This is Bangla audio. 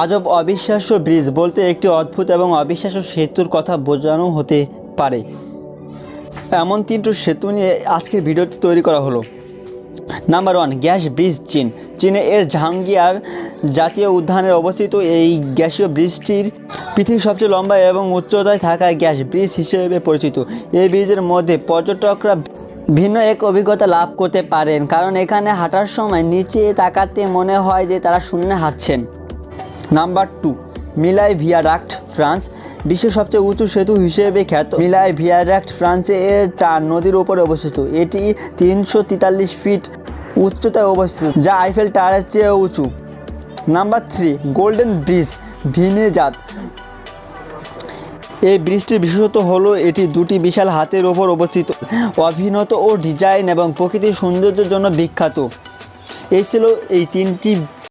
আজব অবিশ্বাস্য ব্রিজ বলতে একটি অদ্ভুত এবং অবিশ্বাস্য সেতুর কথা বোঝানো হতে পারে। এমন তিনটি সেতু নিয়ে আজকের ভিডিওটি তৈরি করা হলো। নাম্বার 1, গ্যাস ব্রিজ চীন। চীনে এর জাহাঙ্গীর জাতীয় উদ্যানে অবস্থিত এই গ্যাসীয় ব্রিজটির পৃথিবীর সবচেয়ে লম্বা এবং উচ্চতায় থাকা গ্যাস ব্রিজ হিসেবে পরিচিত। এই ব্রিজের মধ্যে পর্যটকরা ভিন্ন এক অভিজ্ঞতা লাভ করতে পারেন, কারণ এখানে হাঁটার সময় নিচে তাকাতে মনে হয় যে তারা শূন্যে হাঁটছেন। নাম্বার 2, মিলাই ভিয়াডাক্ট ফ্রান্স। বিশ্বের সবচেয়ে উঁচু সেতু হিসেবে খ্যাত মিলাই ভিয়াডাক্ট ফ্রান্সের টার নদীর উপরে অবস্থিত। এটি 343 ফিট উচ্চতায় অবস্থিত, যা আইফেল টাওয়ারের চেয়ে উঁচু। নাম্বার 3, গোল্ডেন ব্রিজ ভিনেজাত। এই ব্রিজটির বিশেষত্ব হলো এটি দুটি বিশাল হাতের ওপর অবস্থিত, অভিনব ও ডিজাইন এবং প্রকৃতির সৌন্দর্যের জন্য বিখ্যাত। এই ছিল এই তিনটি